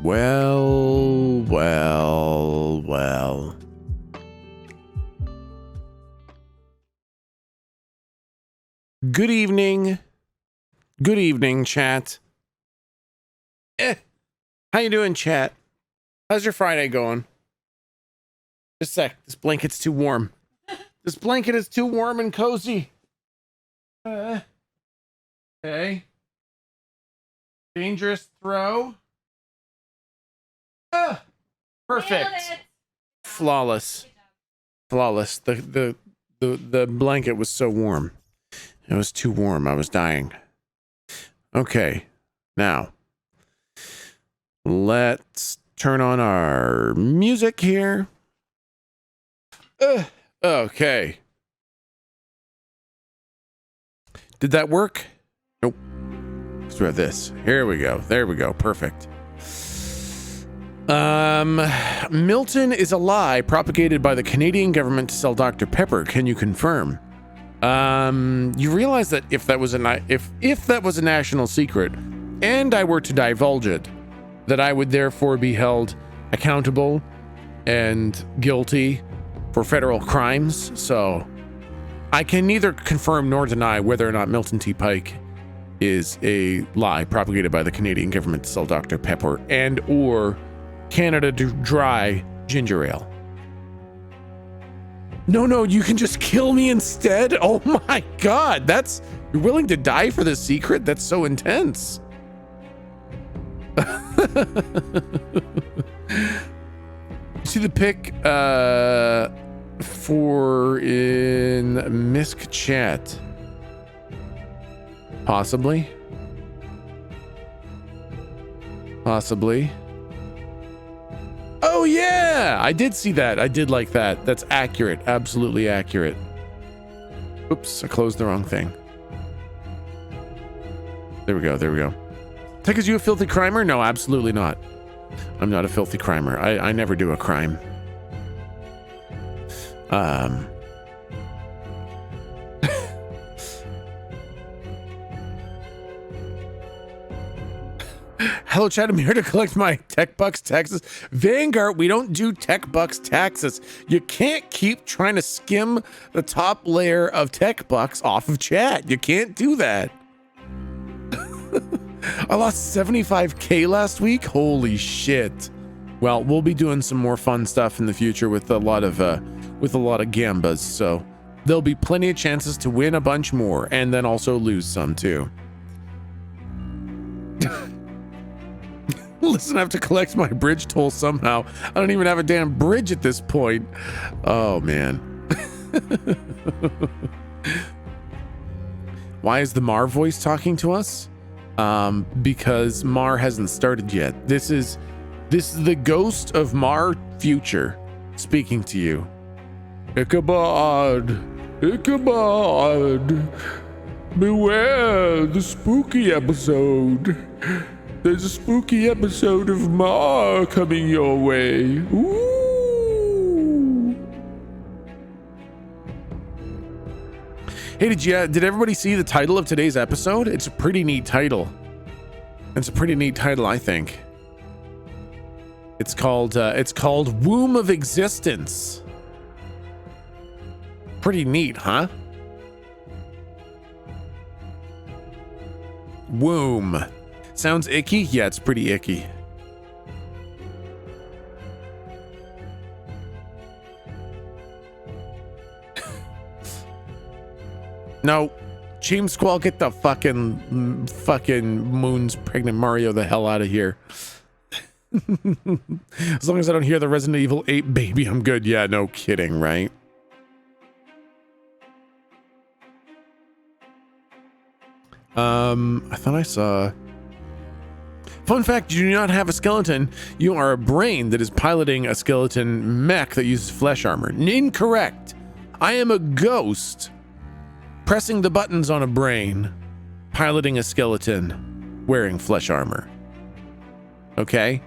Well, well, well. Good evening. Good evening, chat. How you doing, chat? How's your Friday going? Just a sec. This blanket's too warm. This blanket is too warm and cozy. Okay. Dangerous throw. Perfect. Flawless. Flawless. The blanket was so warm. It was too warm. I was dying. Okay. Now, let's turn on our music here. Okay. Did that work? Nope. Let's try this. Here we go. There we go. Perfect. Milton is a lie propagated by the Canadian government to sell Dr. Pepper. Can you confirm? You realize that if that was a national secret and I were to divulge it, that I would therefore be held accountable and guilty for federal crimes. So I can neither confirm nor deny whether or not Milton T. Pike is a lie propagated by the Canadian government to sell Dr. Pepper and or Canada Dry ginger ale. No, you can just kill me instead? Oh my god, you're willing to die for the secret? That's so intense. See the pic for in Misk chat. Possibly. Oh yeah, I did see that. I did like that. That's accurate. Absolutely accurate. Oops, I closed the wrong thing. There we go. Tech, is you a filthy crimer? No, absolutely not. I'm not a filthy crimer. I never do a crime. Hello, chat. I'm here to collect my Tech Bucks taxes. Vanguard, we don't do Tech Bucks taxes. You can't keep trying to skim the top layer of Tech Bucks off of chat. You can't do that. I lost 75k last week. Holy shit. Well, we'll be doing some more fun stuff in the future with a lot of gambas. So there'll be plenty of chances to win a bunch more and then also lose some too. Listen, I have to collect my bridge toll somehow. I don't even have a damn bridge at this point. Oh, man. Why is the Mar voice talking to us? Because Mar hasn't started yet. This is the ghost of Mar future speaking to you. Ichabod, beware the spooky episode. There's a spooky episode of Mar coming your way. Ooh. Hey, did everybody see the title of today's episode? It's a pretty neat title. I think. It's called Womb of Existence. Pretty neat, huh? Womb. Sounds icky? Yeah, it's pretty icky. No. Cheem Squall, get the fucking Moon's pregnant Mario the hell out of here. As long as I don't hear the Resident Evil 8 baby, I'm good. Yeah, no kidding, right? I thought I saw... Fun fact, you do not have a skeleton. You are a brain that is piloting a skeleton mech that uses flesh armor. Incorrect. I am a ghost pressing the buttons on a brain, piloting a skeleton, wearing flesh armor. Okay?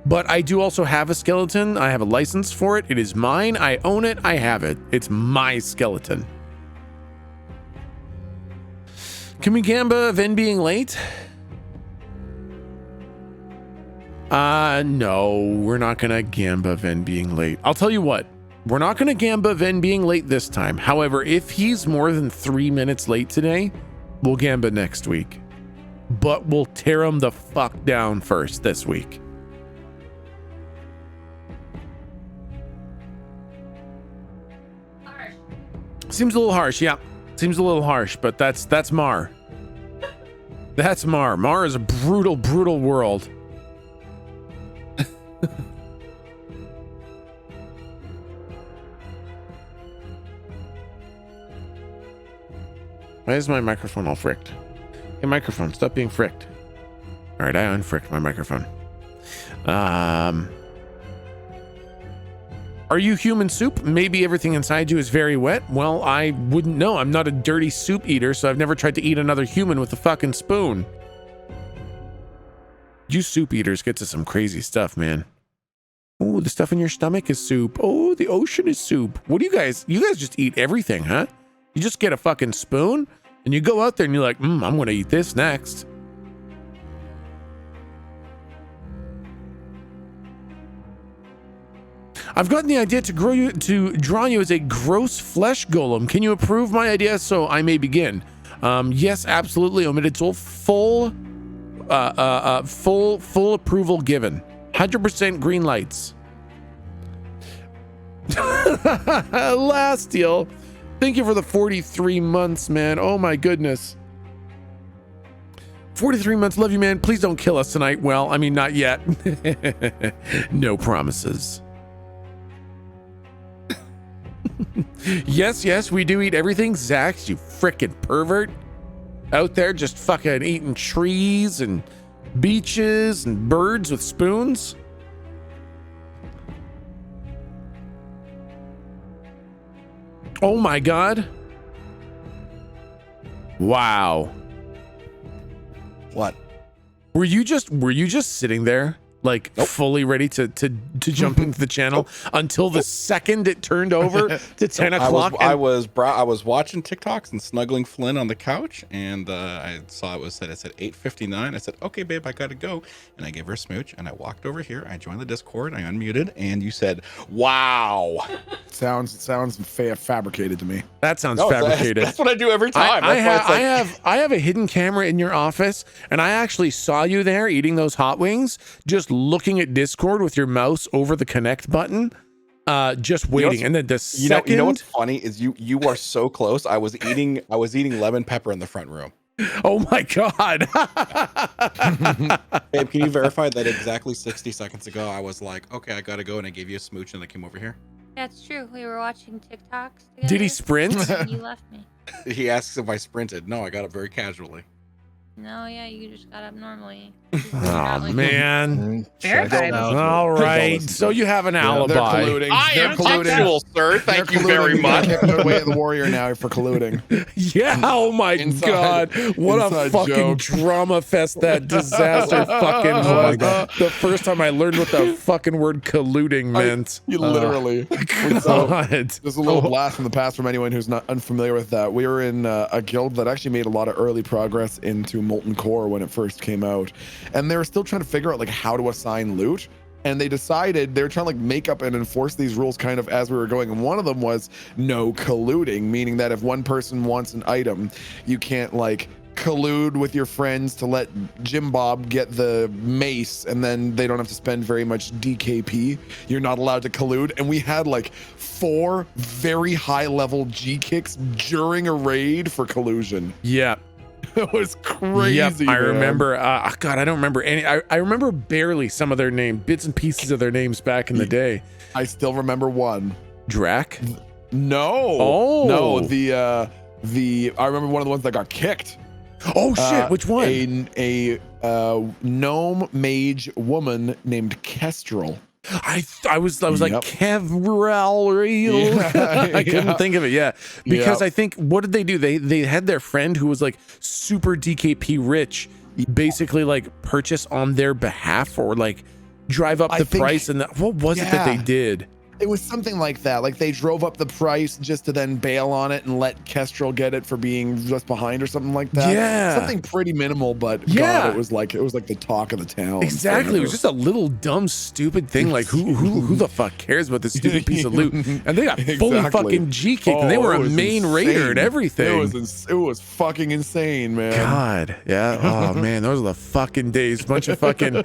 But I do also have a skeleton. I have a license for it. It is mine. I own it. I have it. It's my skeleton. Can we gamba Ven being late? No, we're not gonna gamba Ven being late. I'll tell you what, we're not gonna gamba Ven being late this time. However, if he's more than 3 minutes late today, we'll gamba next week. But we'll tear him the fuck down first this week. Harsh. Seems a little harsh, yeah. Seems a little harsh, but that's Mar. That's Mar. Mar is a brutal, brutal world. Why is my microphone all fricked? Hey, microphone, stop being fricked. All right, I unfricked my microphone. Are you human soup? Maybe everything inside you is very wet. Well, I wouldn't know. I'm not a dirty soup eater, so I've never tried to eat another human with a fucking spoon. You soup eaters get to some crazy stuff, man. Oh, the stuff in your stomach is soup. Oh, the ocean is soup. What do you guys just eat everything, huh? You just get a fucking spoon and you go out there and you're like, I'm going to eat this next. I've gotten the idea to draw you as a gross flesh golem. Can you approve my idea so I may begin? Yes, absolutely. Omitted soul. Full approval given. 100% green lights. Lastiel, thank you for the 43 months, man. Oh my goodness. 43 months. Love you, man. Please don't kill us tonight. Well, I mean, not yet. No promises. Yes, we do eat everything. Zach, you frickin' pervert. Out there just fucking eating trees and beaches and birds with spoons. Oh my God. Wow. What? Were you just sitting there like fully ready to jump into the channel until the second it turned over to 10 o'clock? I was watching TikToks and snuggling Flynn on the couch, and I saw it said 8:59. I said, okay, babe, I gotta go. And I gave her a smooch, and I walked over here. I joined the Discord. I unmuted, and you said, wow. Sounds fabricated to me. That sounds fabricated. That's what I do every time. I have a hidden camera in your office, and I actually saw you there eating those hot wings, just looking at Discord with your mouse over the connect button, just waiting. And then the second, you know what's funny is you are so close. I was eating lemon pepper in the front room. Oh my God. Babe, can you verify that exactly 60 seconds ago I was like, okay, I gotta go, and I gave you a smooch and I came over here? That's true. We were watching TikToks together. Did he sprint? And you left me. He asks if I sprinted. No, I got up very casually. No, yeah, you just got up normally. Oh man. Verified. All right. So you have an alibi. They're colluding. I They're am colluding. punctual, sir. Thank you They're very colluding. much. Kick the way of the warrior now for colluding. Yeah. Oh my God. What a inside fucking joke. drama fest that disaster fucking was. The first time I learned what the fucking word colluding meant. You literally. God. Just a little blast from the past from anyone who's not unfamiliar with that. We were in a guild that actually made a lot of early progress into Molten Core when it first came out, and they were still trying to figure out like how to assign loot. And they decided they were trying to like make up and enforce these rules kind of as we were going. And one of them was no colluding, meaning that if one person wants an item, you can't like collude with your friends to let Jim Bob get the mace and then they don't have to spend very much DKP. You're not allowed to collude. And we had like 4 very high level G kicks during a raid for collusion. Yeah. It was crazy. Yep, I man. remember. God, I don't remember any. I remember barely some of their name, bits and pieces of their names back in the day. I still remember one. Drac? No. Oh. No, I remember one of the ones that got kicked. Oh shit, which one? A gnome mage woman named Kestrel. I was like Kevrel. Yeah, I couldn't think of it. Yeah, because Yep. I think what did they do? They had their friend who was like super DKP rich, basically like purchase on their behalf or like drive up I the think- price. And what was it that they did? It was something like that. Like they drove up the price just to then bail on it and let Kestrel get it for being just behind or something like that. Yeah. Something pretty minimal, but Yeah. God, it was like the talk of the town. Exactly. It was just a little dumb, stupid thing. Like who the fuck cares about this stupid piece of loot? And they got fully Exactly. fucking G kicked, and they were it a was main raider and insane. everything. It was fucking insane, man. God, yeah. Oh man, those are the fucking days. Bunch of fucking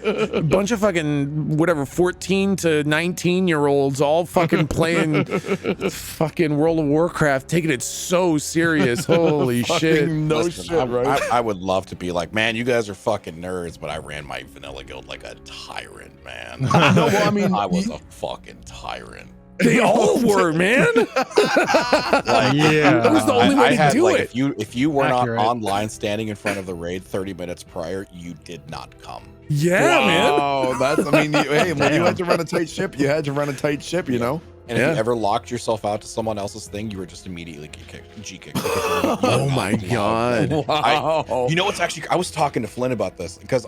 whatever, 14 to 19-year-olds all fucking playing fucking World of Warcraft, taking it so serious. Holy shit. No Listen, shit, right? I would love to be like, man, you guys are fucking nerds, but I ran my vanilla guild like a tyrant, man. No, well, I mean, I was a fucking tyrant. They all were, man. Like, That was the only way to had, do like, it. If you were not Accurate. online standing in front of the raid 30 minutes prior, you did not come. Yeah, man. Oh, that's. I mean, hey, when you had to run a tight ship, you had to run a tight ship, you know. And if Yeah. you ever locked yourself out to someone else's thing, you were just immediately G-kicked. Oh my God. Wow. You know what's actually, I was talking to Flynn about this because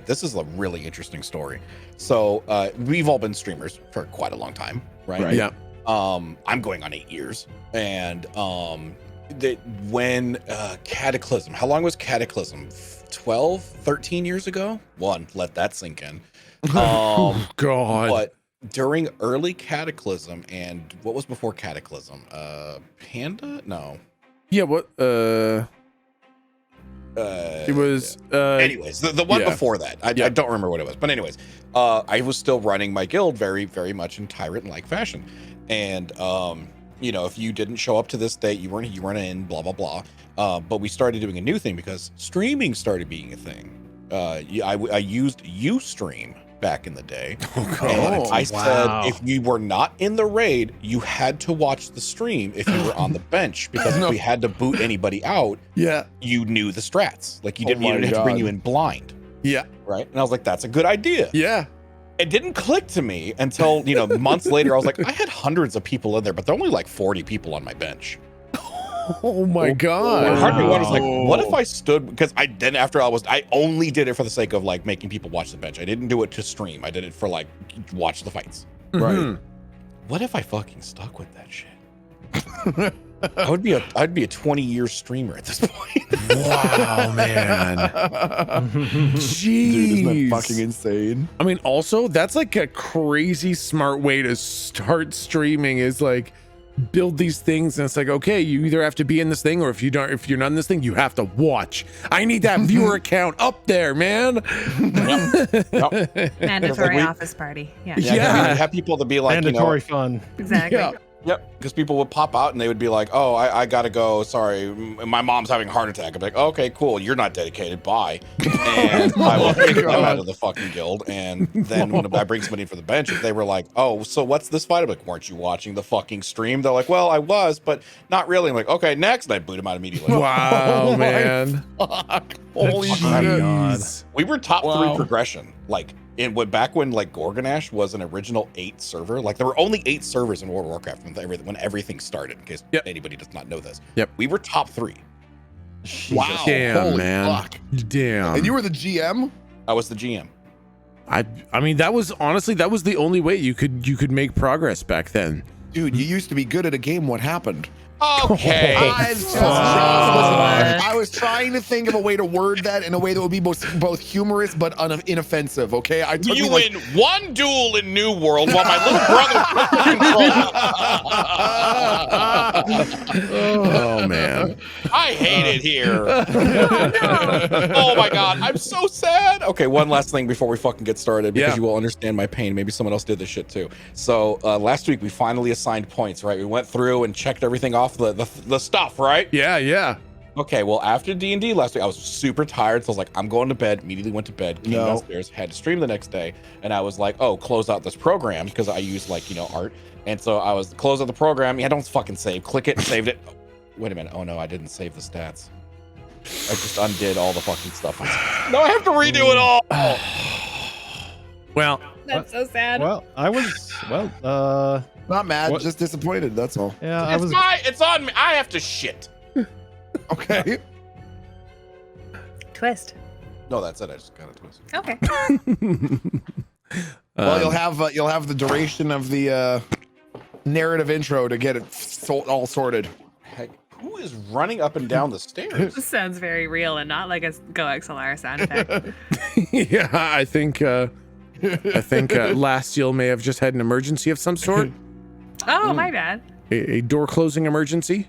this is a really interesting story. So we've all been streamers for quite a long time, right? Yeah. I'm going on 8 years. And when Cataclysm, how long was Cataclysm? 12, 13 years ago? Let that sink in. Oh God. But during early Cataclysm, and what was before Cataclysm? Panda? No. Yeah. What? It was. Anyways, the one yeah. before that, I don't remember what it was, but anyways, I was still running my guild very, very much in tyrant-like fashion, and if you didn't show up to this date, you weren't in, blah blah blah. But we started doing a new thing because streaming started being a thing. I used Ustream back in the day, and I said if you were not in the raid, you had to watch the stream if you were on the bench, because if we had to boot anybody out, you knew the strats. Like you didn't have to bring you in blind. Yeah. Right. And I was like, that's a good idea. Yeah. It didn't click to me until, months later. I was like, I had hundreds of people in there, but there were only like 40 people on my bench. Oh my God. And part of me was like, what if I stood, because I only did it for the sake of like making people watch the bench. I didn't do it to stream. I did it for like watch the fights. Right. What if I fucking stuck with that shit? I'd be a 20-year streamer at this point. Wow, man. Jeez. Dude, isn't that fucking insane? I mean, also, that's like a crazy smart way to start streaming, is like build these things, and it's like, okay, you either have to be in this thing, or if you're not in this thing, you have to watch. I need that viewer account up there, man. Yep. Mandatory office party. Yeah. Yeah. You have people to be like, Mandatory fun. Exactly. Yeah. Yep, because people would pop out and they would be like, oh, I gotta go, sorry, my mom's having a heart attack. I'd be like, okay, cool, you're not dedicated, bye. And I would kick them out of the fucking guild. And then when I bring somebody in for the bench, if they were like, oh, so what's this fight? I'm like, weren't you watching the fucking stream? They're like, well, I was, but not really. I'm like, okay, next. And I boot them out immediately. Wow, Oh my man. Fuck. Holy shit. Jeez. We were top 3 progression, like back when like Gorgonash was an original 8 server. Like there were only 8 servers in World of Warcraft when everything started, in case anybody does not know this. Yep. We were top 3. Wow. Damn, Holy man. fuck. Damn. And you were the GM? I was the GM. I mean, that was the only way you could make progress back then. Dude, you used to be good at a game. What happened? Okay. I was trying to think of a way to word that in a way that would be both humorous but inoffensive. Okay, I took You me like, win one duel in New World while my little brother took control. Oh man. I hate it here. Oh my god, I'm so sad. Okay, one last thing before we fucking get started, because you will understand my pain. Maybe someone else did this shit too. So last week we finally assigned points, right? We went through and checked everything off the stuff, right? Yeah. Okay, well, after D&D last week, I was super tired, so I was like, I'm going to bed. Immediately went to bed, came downstairs, had to stream the next day, and I was like, oh, close out this program, because I use, like, art. And so I was close out the program. Yeah, don't fucking save. Click it, saved it. Oh, wait a minute. Oh, no, I didn't save the stats. I just undid all the fucking stuff. No, I have to redo it all. Well, That's so sad. Well, I was not mad, What? just disappointed. That's all. yeah, It's on me. I have to shit. Okay. Twist. No, that's it. I just got a twist. Okay. Well, you'll have the duration of the narrative intro to get it all sorted. Heck, who is running up and down the stairs? This sounds very real and not like a Go XLR sound effect. Yeah, I think Lastiel may have just had an emergency of some sort. Oh, my bad. A door closing emergency.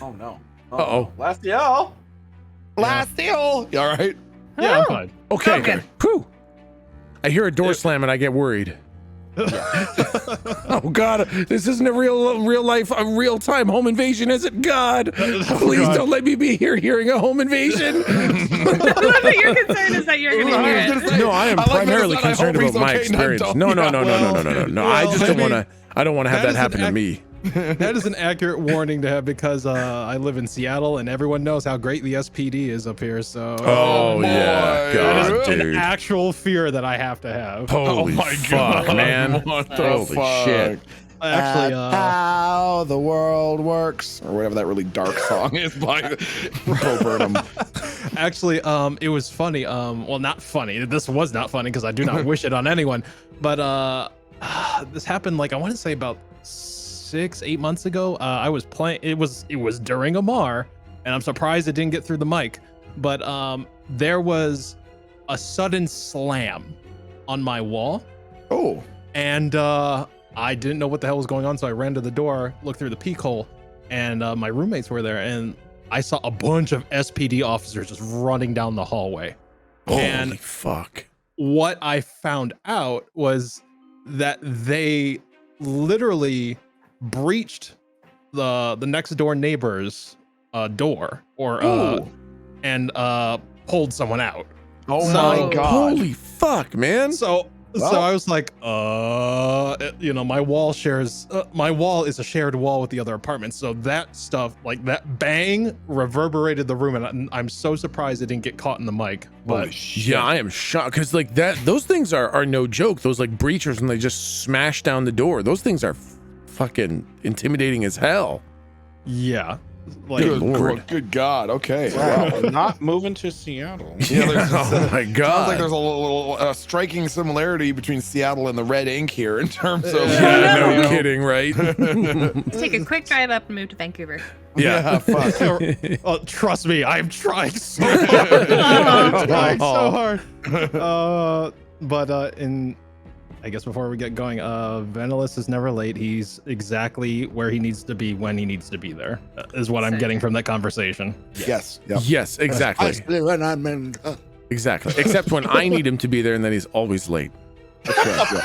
Oh no. Uh-oh. Lastiel. Lastiel, you all right? Yeah, I'm fine. Okay. Okay. Whew. I hear a door slam and I get worried. Oh God, this isn't a real life, a real time home invasion, is it? God, please don't let me be here hearing a home invasion. Your concern is that you're gonna hear it. No, I am primarily concerned about my experience. No. I just don't want to. I don't want to have that happen to me. That is an accurate warning to have because I live in Seattle and everyone knows how great the SPD is up here. So Oh yeah, that God, is an dude. actual fear that I have to have. Holy my fuck, God. man. What the Holy fuck? shit. Actually, how the world works, or whatever that really dark song is by Bo Burnham. Actually, it was funny. Well, not funny. This was not funny because I do not wish it on anyone. But this happened like I want to say about 6-8 months ago. I was playing. It was during a Mar, and I'm surprised it didn't get through the mic. But there was a sudden slam on my wall, Oh, and I didn't know what the hell was going on, so I ran to the door, looked through the peek hole, and my roommates were there, and I saw a bunch of SPD officers just running down the hallway. Holy And fuck. what I found out was that they literally breached the next door neighbor's door Ooh. and pulled someone out. oh So- my God! Holy fuck, man. So Well- I was like, my wall shares, my wall is a shared wall with the other apartments. So that stuff, like that bang, reverberated the room, and I'm so surprised it didn't get caught in the mic. Holy But shit! Yeah, I am shocked because like that, those things are no joke. Those like breachers when they just smash down the door. Those things are fucking intimidating as hell. yeah, like Good, Lord. good God! Okay. Wow, Wow. not moving to Seattle. Yeah, there's Oh my sounds God. like there's a little striking similarity between Seattle and the red ink here in terms of Yeah, no you know. kidding, right? Take a quick drive up and move to Vancouver. Yeah. fuck. trust me, I'm trying so hard. I'm trying so hard. But I guess before we get going, Venalis is never late. He's exactly where he needs to be when he needs to be there, is what I'm Same. getting from that conversation. Yes. Yep. Yes, exactly. when I'm in. Exactly. Except when I need him to be there and then he's always late. That's right, yeah.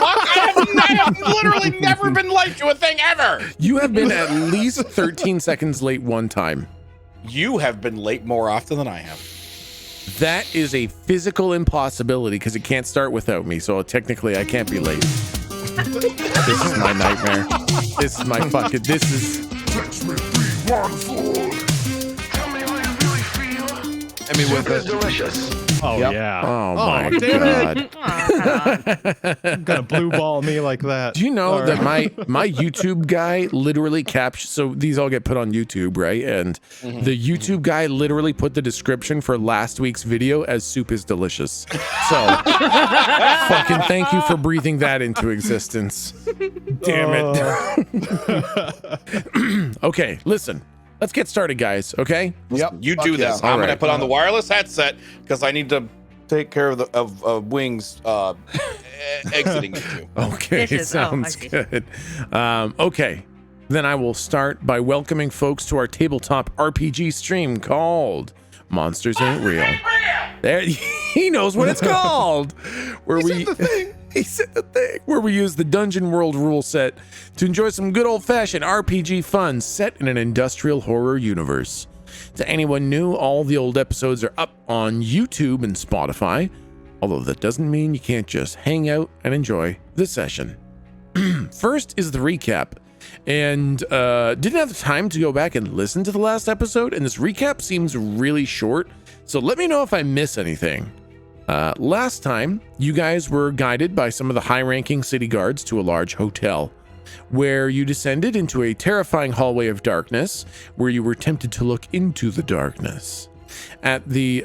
I have literally never been late to a thing ever. You have been at least 13 seconds late one time. You have been late more often than I have. That is a physical impossibility because it can't start without me. So technically, I can't be late. This is my nightmare. This is my fucking. This is. I mean, with It's it. delicious. Oh Yep. yeah. Oh my damn it. God. Gonna blue ball me like that. Do you know All that right. my YouTube guy literally captured? So these all get put on YouTube, right? And the YouTube guy literally put the description for last week's video as "soup is delicious." So fucking thank you for breathing that into existence. Damn it. Okay, listen. Let's get started, guys. Okay. Yep. You Fuck do yeah. this. I'm All gonna right. put on the wireless headset because I need to take care of the of Wings exiting you two. Okay, Dishes. Oh, I sounds see. good. Okay, then I will start by welcoming folks to our tabletop RPG stream called Monsters Ain't Real. There, he knows what it's called. Where he said the thing. Where we use the Dungeon World rule set to enjoy some good old-fashioned RPG fun set in an industrial horror universe. To anyone new, all the old episodes are up on YouTube and Spotify. Although that doesn't mean you can't just hang out and enjoy the session. First is the recap. And didn't have the time to go back and listen to the last episode, and this recap seems really short. So let me know if I miss anything. Last time, you guys were guided by some of the high-ranking city guards to a large hotel, where you descended into a terrifying hallway of darkness, where you were tempted to look into the darkness. At the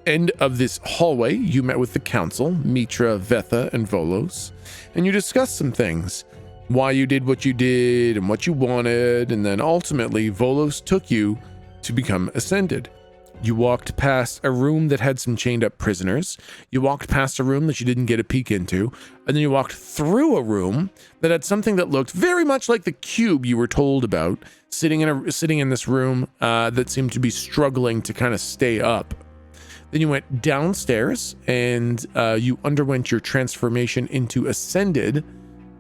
end of this hallway, you met with the council, Mitra, Vetha, and Volos, and you discussed some things. why you did what you did and what you wanted, and then ultimately Volos took you to become ascended. You walked past a room that had some chained up prisoners. You walked past a room that you didn't get a peek into. And then you walked through a room that had something that looked very much like the cube you were told about, sitting in this room that seemed to be struggling to kind of stay up. Then you went downstairs and you underwent your transformation into ascended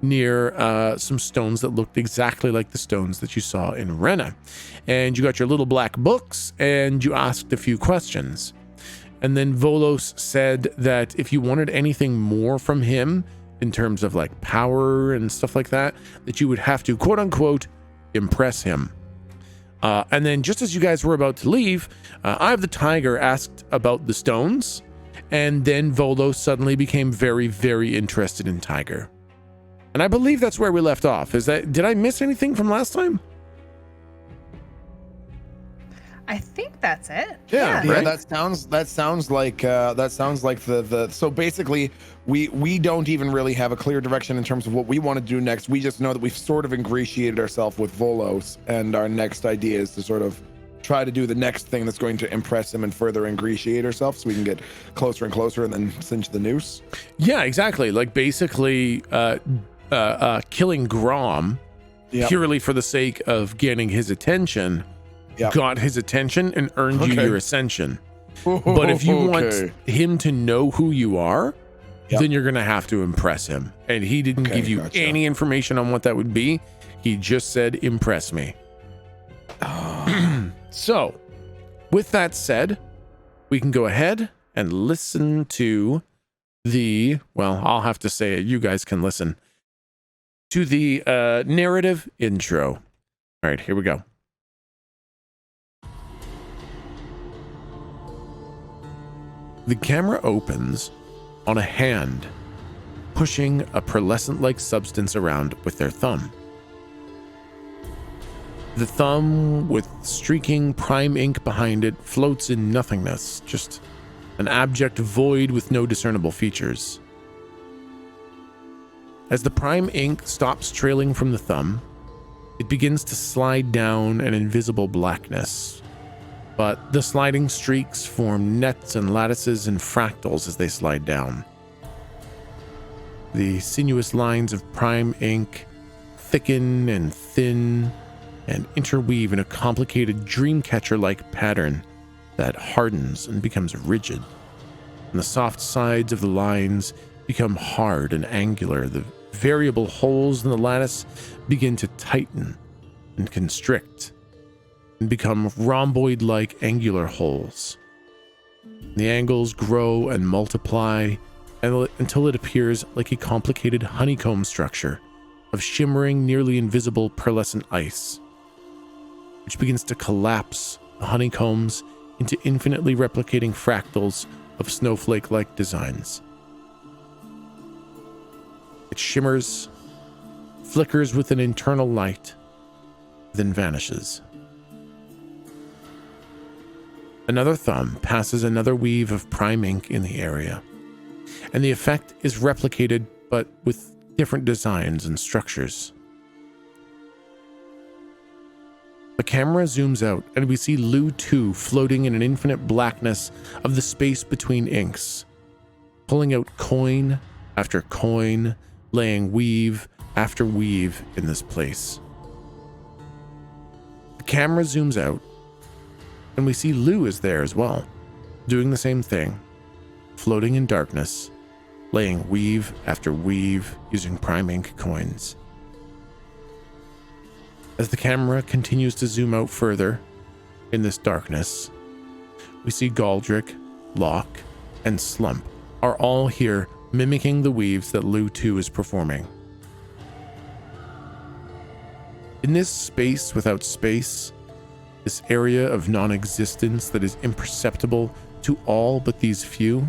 near some stones that looked exactly like the stones that you saw in Rena. And you got your little black books and you asked a few questions. And then Volos said that if you wanted anything more from him in terms of like power and stuff like that, that you would have to quote unquote impress him. And then just as you guys were about to leave, Eye of the Tiger asked about the stones, and then Volos suddenly became very, very interested in Tiger. And I believe that's where we left off. Did I miss anything from last time? I think that's it. Yeah, right? that sounds like the so basically we don't even really have a clear direction in terms of what we want to do next. We just know that we've sort of ingratiated ourselves with Volos, and our next idea is to sort of try to do the next thing that's going to impress him and further ingratiate ourselves so we can get closer and closer and then cinch the noose. Yeah, exactly. Like basically killing Grom purely for the sake of getting his attention. Got his attention and earned you your ascension. But if you want him to know who you are, then you're gonna have to impress him. And he didn't give you any information on what that would be. He just said, impress me. So, with that said, we can go ahead and listen to I'll have to say it, you guys can listen to the narrative intro. All right, here we go. The camera opens on a hand pushing a pearlescent-like substance around with their thumb. The thumb, with streaking prime ink behind it, floats in nothingness, just an abject void with no discernible features. As the prime ink stops trailing from the thumb, it begins to slide down an invisible blackness. But the sliding streaks form nets and lattices and fractals as they slide down. The sinuous lines of prime ink thicken and thin and interweave in a complicated dreamcatcher-like pattern that hardens and becomes rigid. And the soft sides of the lines become hard and angular. The variable holes in the lattice begin to tighten and constrict and become rhomboid-like angular holes. The angles grow and multiply until it appears like a complicated honeycomb structure of shimmering, nearly invisible pearlescent ice, which begins to collapse the honeycombs into infinitely replicating fractals of snowflake-like designs. It shimmers, flickers with an internal light, then vanishes. Another thumb passes another weave of prime ink in the area, and the effect is replicated but with different designs and structures. The camera zooms out and we see Lu 2 floating in an infinite blackness of the space between inks, pulling out coin after coin, laying weave after weave in this place. The camera zooms out and we see Lu is there as well, doing the same thing, floating in darkness, laying weave after weave using prime ink coins. As the camera continues to zoom out further in this darkness, we see Galdrick, Locke, and Slump are all here mimicking the weaves that Lu 2 is performing. In this space without space, this area of non-existence that is imperceptible to all but these few,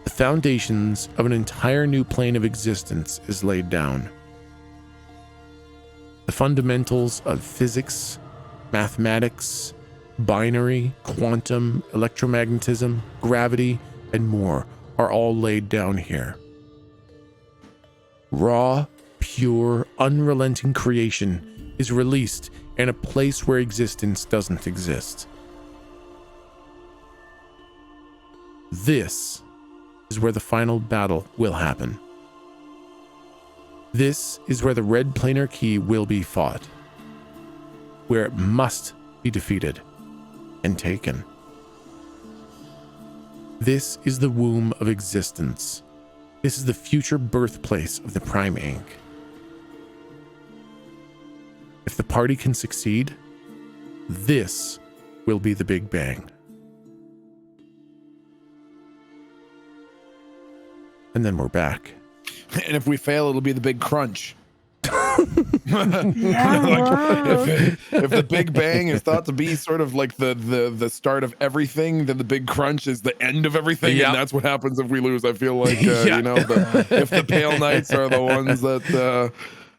the foundations of an entire new plane of existence is laid down. The fundamentals of physics, mathematics, binary, quantum, electromagnetism, gravity, and more are all laid down here. Raw, pure pure, unrelenting creation is released in a place where existence doesn't exist. This is where the final battle will happen. This is where the red planar key will be fought, where it must be defeated and taken. This is the womb of existence. This is the future birthplace of the Prime Inc. If the party can succeed, this will be the Big Bang. And then we're back. And if we fail, it'll be the big crunch. Whoa. If the Big Bang is thought to be sort of like the start of everything, then the big crunch is the end of everything, Yep. and that's what happens if we lose. I feel like Yeah. you know, if the Pale Knights are the ones that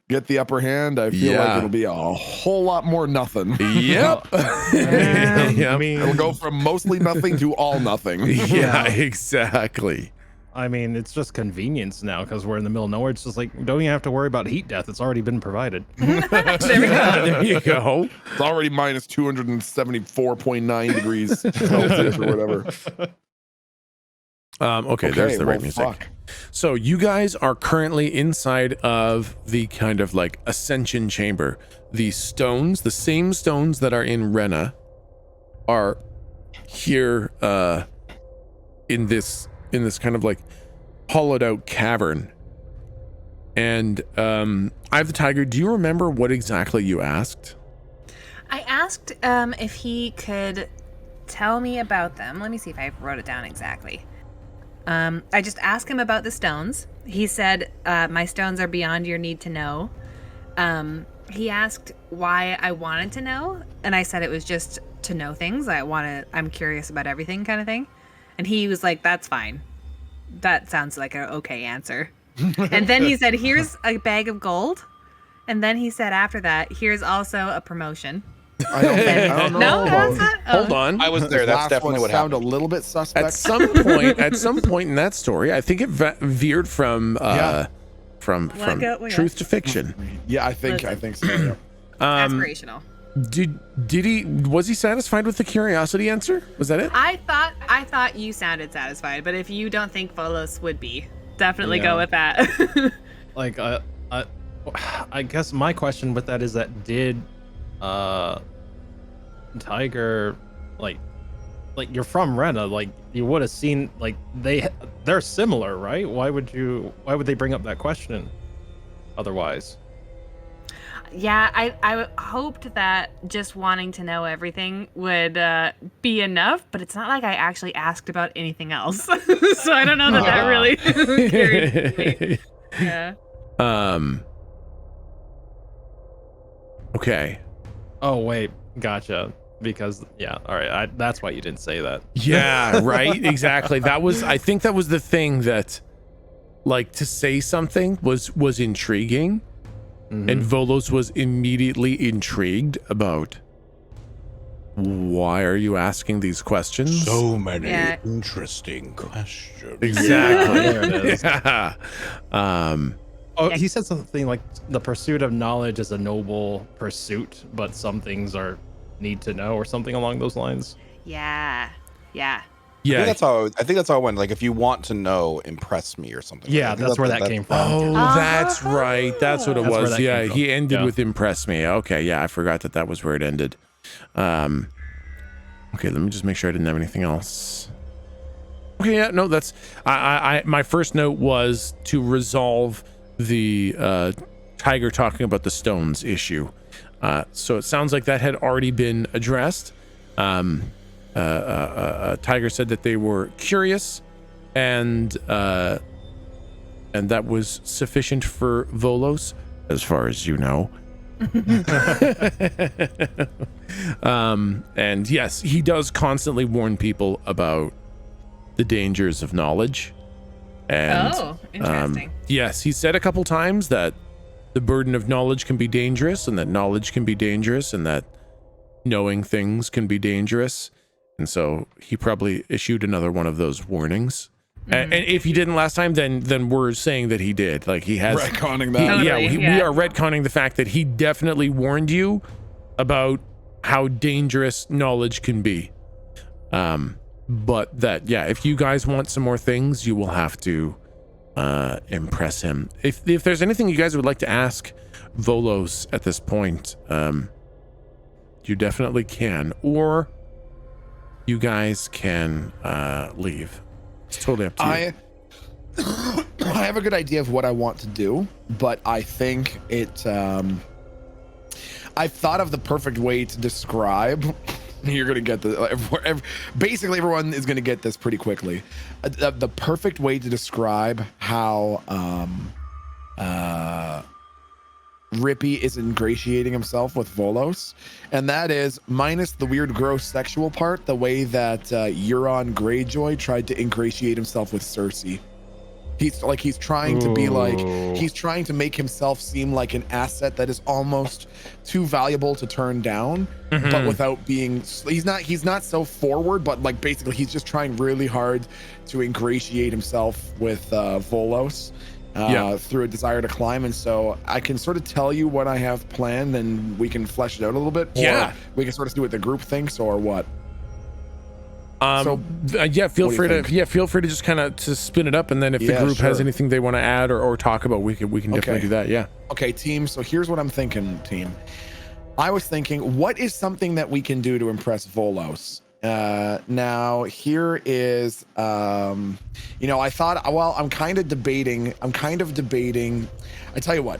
get the upper hand, I feel Yeah. like it'll be a whole lot more nothing. Yep. I mean, It'll go from mostly nothing to all nothing. Yeah, exactly. I mean, it's just convenience now because we're in the middle of nowhere. It's just like, don't even have to worry about heat death. It's already been provided. There we go. There you go. It's already minus 274.9 degrees Celsius or whatever. Okay, there's the right well, music. fuck. So you guys are currently inside of the kind of like ascension chamber. The stones, the same stones that are in Rena, are here in this kind of like hollowed out cavern. And Eye of the Tiger, do you remember what exactly you asked? I asked if he could tell me about them. Let me see if I wrote it down exactly. I just asked him about the stones. He said, my stones are beyond your need to know. He asked why I wanted to know, and I said it was just to know things. I'm curious about everything kind of thing. And he was like, that's fine. That sounds like an okay answer. And then he said, here's a bag of gold. And then he said after that, here's also a promotion. I don't know. No, that's not. Hold on. I was there. This That's last definitely one what sound happened. a little bit suspect. At some point in that story, I think it veered from from truth to fiction. Yeah, I think so. Yeah. Aspirational. Was he satisfied with the curiosity answer? Was that it? I thought you sounded satisfied, but if you don't think Volos would be, definitely Yeah. go with that. Like, I guess my question with that is that did Tiger like you're from Rena, like you would have seen, like they're similar, right? Why would they bring up that question otherwise? Yeah, I hoped that just wanting to know everything would be enough, but it's not like I actually asked about anything else. So I don't know that really carried me. Yeah. Okay. Oh wait, gotcha. Because yeah, all right. That's why you didn't say that. Yeah, right. Exactly. I think that was the thing that, like, to say something was intriguing, and Volos was immediately intrigued about why are you asking these questions? So many Yeah. interesting questions. Exactly. There it is. Yeah. Oh, he said something like the pursuit of knowledge is a noble pursuit, but some things are need to know, or something along those lines. Yeah. I Yeah. think that's how I went. Like, if you want to know, impress me or something. Yeah, I think that's where that came from. Oh, that's right. That's what it That's where was. that Yeah, came from. he ended Yeah. with impress me. Okay, yeah, I forgot that was where it ended. Okay, let me just make sure I didn't have anything else. Okay, yeah, no, that's I my first note was to resolve the Tiger talking about the stones issue. So it sounds like that had already been addressed. Tiger said that they were curious, and that was sufficient for Volos, as far as you know. And yes, he does constantly warn people about the dangers of knowledge. And Interesting. yes, he said a couple times that the burden of knowledge can be dangerous, and that knowledge can be dangerous, and that knowing things can be dangerous. And so he probably issued another one of those warnings. And if he didn't last time, then we're saying that he did. Like he has retconning that. We are retconning the fact that he definitely warned you about how dangerous knowledge can be. But that, if you guys want some more things, you will have to impress him. If there's anything you guys would like to ask Volos at this point, you definitely can, or you guys can leave. It's totally up to you. I have a good idea of what I want to do, but I think it I've thought of the perfect way to describe. You're gonna get basically everyone is gonna get this pretty quickly. The perfect way to describe how Rippy is ingratiating himself with Volos, and that is minus the weird gross sexual part, the way that Euron Greyjoy tried to ingratiate himself with Cersei. He's trying to be like, he's trying to make himself seem like an asset that is almost too valuable to turn down, but without being, he's not so forward, but like basically he's just trying really hard to ingratiate himself with Volos through a desire to climb. And so I can sort of tell you what I have planned and we can flesh it out a little bit. Or we can sort of see what the group thinks or what. Feel free to just kind of to spin it up, and then if the group has anything they want to add or talk about, we can definitely do that. Yeah. Okay, team. So here's what I'm thinking, team. I was thinking, what is something that we can do to impress Volos? Now here is, I thought, well, I'm kind of debating. I tell you what.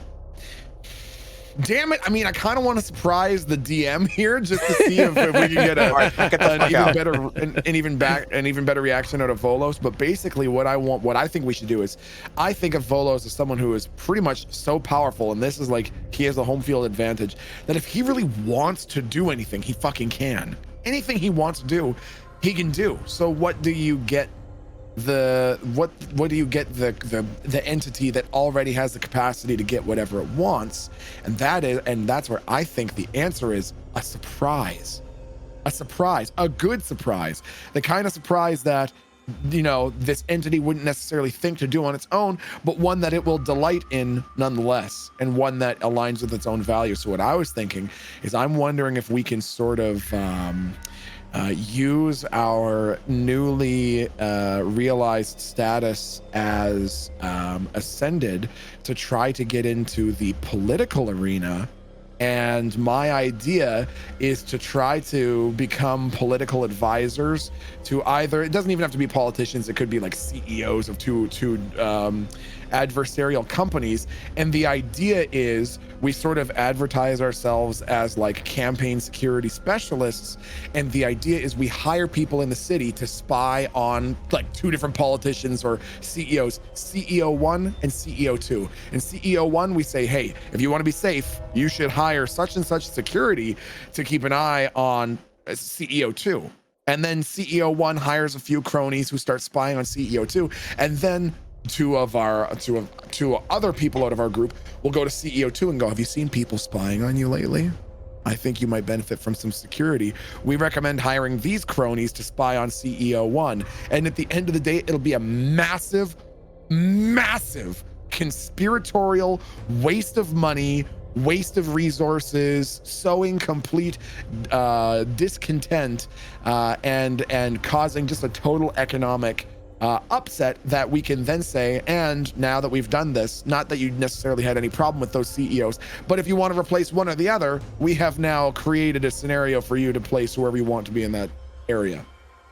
Damn it! I mean, I kind of want to surprise the DM here just to see if we can get an even better reaction out of Volos. But basically, what I think we should do is, I think of Volos as someone who is pretty much so powerful, and this is like he has a home field advantage, that if he really wants to do anything, he fucking can. Anything he wants to do, he can do. So what do you get? The entity that already has the capacity to get whatever it wants, and that's where I think the answer is a surprise, a good surprise, the kind of surprise that this entity wouldn't necessarily think to do on its own, but one that it will delight in nonetheless, and one that aligns with its own value. So what I was thinking is, I'm wondering if we can sort of use our newly realized status as ascended to try to get into the political arena. And my idea is to try to become political advisors to either, it doesn't even have to be politicians, it could be like CEOs of two adversarial companies. And the idea is we sort of advertise ourselves as like campaign security specialists. And the idea is we hire people in the city to spy on like two different politicians or CEOs, CEO 1 and CEO 2. And CEO 1, we say, hey, if you want to be safe, you should hire such and such security to keep an eye on CEO 2. And then CEO 1 hires a few cronies who start spying on CEO 2. And then two other people out of our group will go to CEO 2 and go, have you seen people spying on you lately? I think you might benefit from some security. We recommend hiring these cronies to spy on CEO 1. And at the end of the day, it'll be a massive conspiratorial waste of money, waste of resources, sowing complete discontent, and causing just a total economic upset that we can then say, and now that we've done this, not that you necessarily had any problem with those CEOs, but if you want to replace one or the other, we have now created a scenario for you to place whoever you want to be in that area.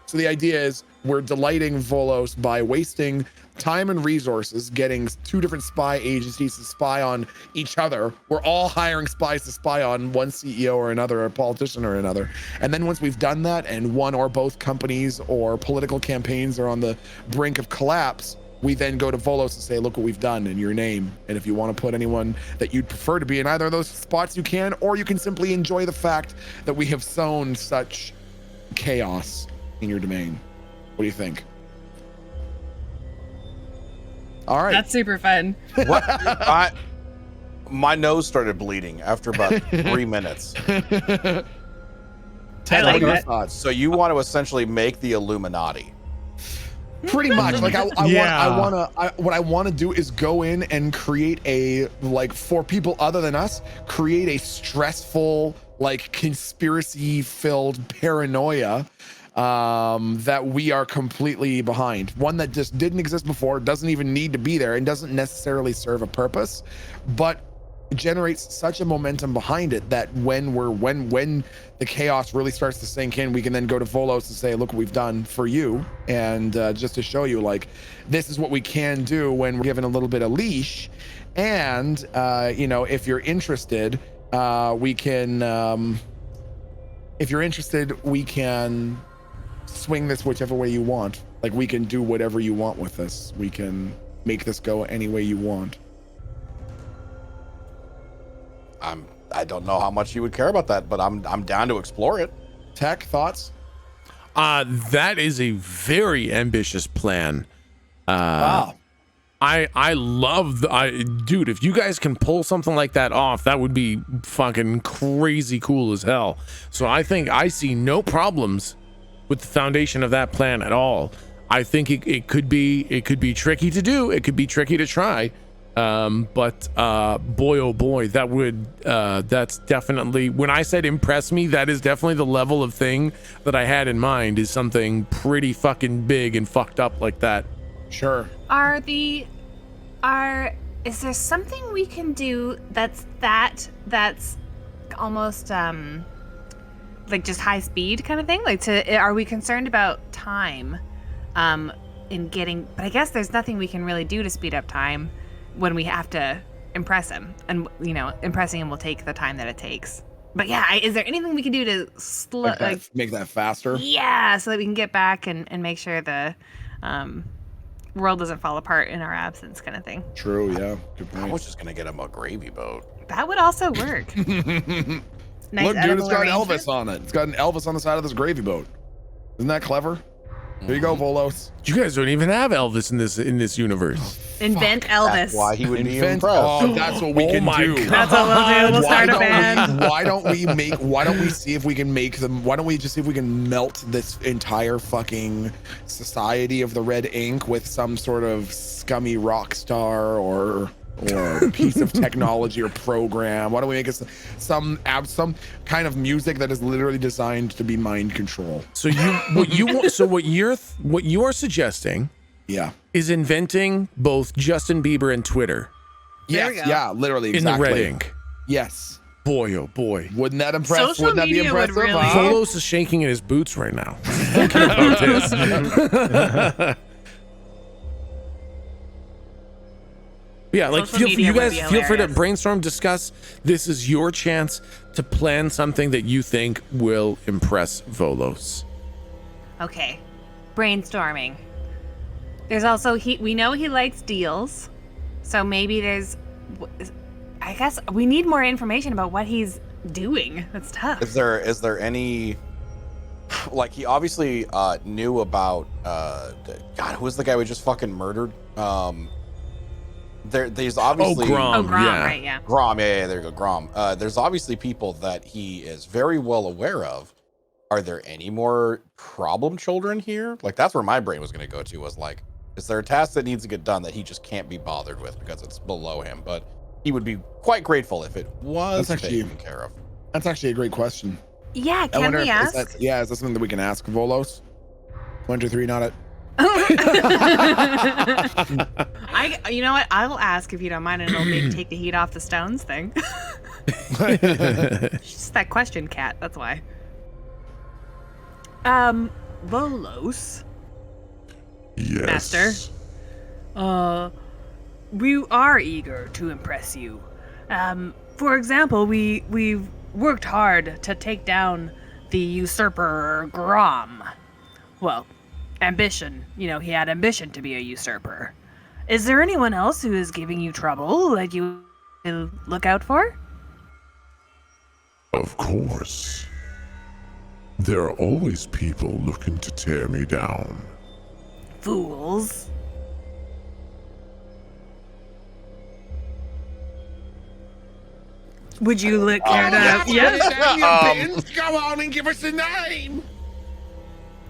So the idea is we're delighting Volos by wasting time and resources, getting two different spy agencies to spy on each other. We're all hiring spies to spy on one CEO or another, or a politician or another. And then once we've done that and one or both companies or political campaigns are on the brink of collapse, we then go to Volos and say, look what we've done in your name. And if you want to put anyone that you'd prefer to be in either of those spots, you can, or you can simply enjoy the fact that we have sown such chaos in your domain. What do you think? All right. That's super fun. What? My nose started bleeding after about 3 minutes. I like that. So you want to essentially make the Illuminati? Pretty much. Like what I want to do is go in and create a, like, for people other than us, create a stressful, like, conspiracy filled paranoia that we are completely behind. One that just didn't exist before, doesn't even need to be there, and doesn't necessarily serve a purpose, but generates such a momentum behind it that when the chaos really starts to sink in, we can then go to Volos and say, look what we've done for you, and just to show you, like, this is what we can do when we're given a little bit of leash. And you know, if you're interested, we can swing this whichever way you want. Like, we can do whatever you want with this. We can make this go any way you want. I don't know how much you would care about that, but I'm down to explore it. Tech, thoughts? That is a very ambitious plan. Wow. I love dude, if you guys can pull something like that off, that would be fucking crazy cool as hell. So I think I see no problems with the foundation of that plan at all. I think it could be tricky to do, it could be tricky to try. But boy, oh boy, that's definitely, when I said impress me, that is definitely the level of thing that I had in mind, is something pretty fucking big and fucked up like that. Sure. Is there something we can do that's almost like just high speed kind of thing? Like, are we concerned about time in getting, but I guess there's nothing we can really do to speed up time when we have to impress him, and you know, impressing him will take the time that it takes. But yeah, is there anything we can do to make that faster? Yeah, so that we can get back and make sure the world doesn't fall apart in our absence, kind of thing. True, yeah, good point. I was just gonna get him a gravy boat. That would also work. Nice. Look, dude, it's got Elvis on it. It's got an Elvis on the side of this gravy boat. Isn't that clever? Here you go, Volos. You guys don't even have Elvis in this universe. Invent Elvis. That's why he would be impressed. Oh, that's what we can do. God. That's what we'll do. We'll start a band. Why don't we see if we can make them? Why don't we just see if we can melt this entire fucking society of the red ink with some sort of scummy rock star or piece of technology or program? Why don't we make it some kind of music that is literally designed to be mind control? So what you are suggesting, yeah, is inventing both Justin Bieber and Twitter. There we go. Yeah, literally, exactly. In the red ink. Yes. Boy, oh boy. Wouldn't that impress? Social Wouldn't that be media would impressive? really- Volos is shaking in his boots right now. Thinking about this. Yeah, like Social media you would guys be feel free to hilarious. brainstorm, discuss. This is your chance to plan something that you think will impress Volos. Okay, brainstorming. There's also we know he likes deals, so maybe I guess we need more information about what he's doing. That's tough. Is there any, like, he obviously knew about God, who was the guy we just fucking murdered? There's obviously Grom. Grom, yeah. right? Yeah. Grom, yeah, there you go, Grom. There's obviously people that he is very well aware of. Are there any more problem children here? Like, that's where my brain was going to go to, was like, is there a task that needs to get done that he just can't be bothered with because it's below him? But he would be quite grateful if it was taken care of. That's actually a great question. Yeah, can we ask? Is that something that we can ask Volos? 1, 2, 3, not it. You know what? I will ask if you don't mind, and it'll take the heat off the stones thing. It's just that question, Cat. That's why. Volos. Yes. Master. We are eager to impress you. For example, we've worked hard to take down the usurper Grom. Well, ambition. You know, he had ambition to be a usurper. Is there anyone else who is giving you trouble that you look out for? Of course. There are always people looking to tear me down. Fools. Would you look care to? Come on and give us a name.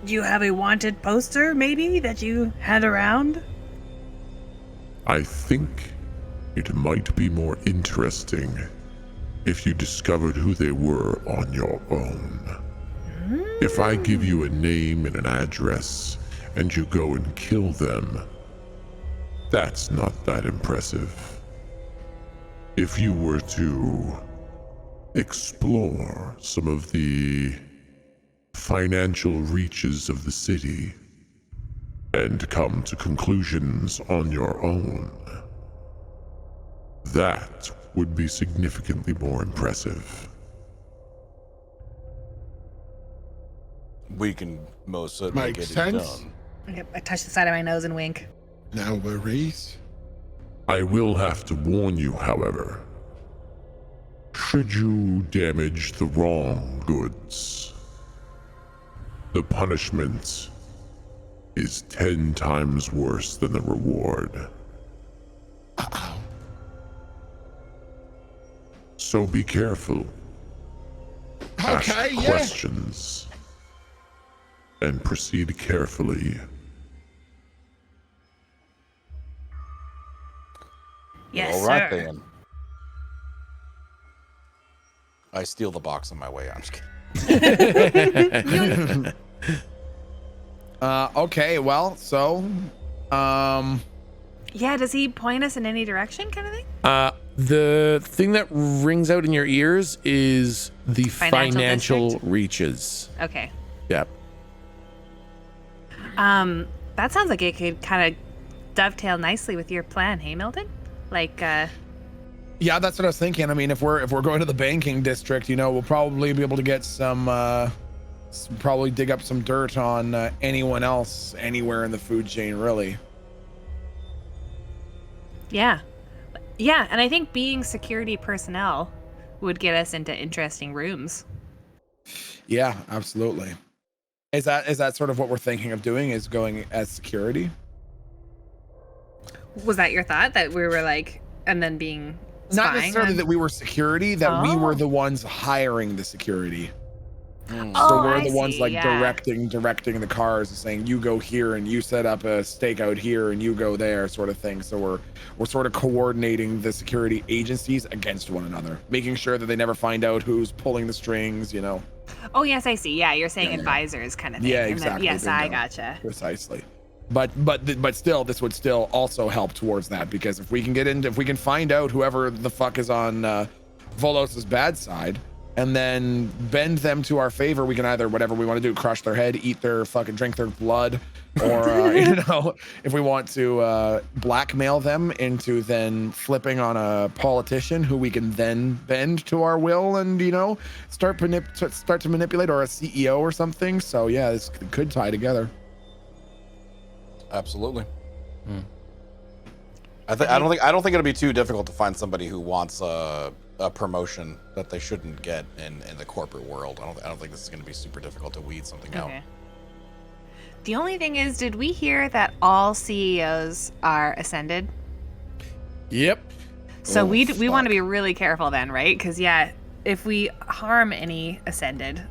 Do you have a wanted poster, maybe, that you had around? I think it might be more interesting if you discovered who they were on your own. If I give you a name and an address and you go and kill them, that's not that impressive. If you were to explore some of the financial reaches of the city and come to conclusions on your own, that would be significantly more impressive. We can most certainly Makes get it sense. done. Yep, I touch the side of my nose and wink. No worries. I will have to warn you, however. Should you damage the wrong goods, the punishment is 10 times worse than the reward. Uh-oh. So be careful. Okay, Ask yeah. questions and proceed carefully. Yes, All right, sir. then. I steal the box on my way. I'm just kidding. Okay, well, so, Yeah, does he point us in any direction, kind of thing? The thing that rings out in your ears is the Financial financial district? reaches. Okay. Yep. That sounds like it could kind of dovetail nicely with your plan, hey, Milton? Like, yeah, that's what I was thinking. I mean, if we're going to the banking district, you know, we'll probably be able to get some, probably dig up some dirt on anyone else anywhere in the food chain, really. yeah. Yeah, and I think being security personnel would get us into interesting rooms. Yeah, absolutely. Is that sort of what we're thinking of doing, is going as security? Was that your thought, that we were like, and then being Not spying necessarily on- that we were security, that we were Oh. the ones hiring the security. Mm. Oh, So we're I the ones see, like yeah. directing the cars and saying, you go here and you set up a stakeout here and you go there, sort of thing. So we're sort of coordinating the security agencies against one another, making sure that they never find out who's pulling the strings, you know. Oh, yes, I see. Yeah, you're saying Yeah. advisors kind of thing. Yeah, And then- exactly, yes, I bingo. gotcha. Precisely. But still, this would still also help towards that, because if we can find out whoever the fuck is on Volos's bad side and then bend them to our favor, we can either, whatever we want to do, crush their head, eat their fucking, drink their blood, or you know, if we want to blackmail them into then flipping on a politician who we can then bend to our will and, you know, start to manipulate, or a CEO or something. So yeah, this could tie together. Absolutely. I don't think it'll be too difficult to find somebody who wants a promotion that they shouldn't get in the corporate world. I don't think this is going to be super difficult to weed something out. Okay. The only thing is, did we hear that all CEOs are ascended? Yep. So Oh, we want fuck. to be really careful then, right? Because yeah, if we harm any ascended,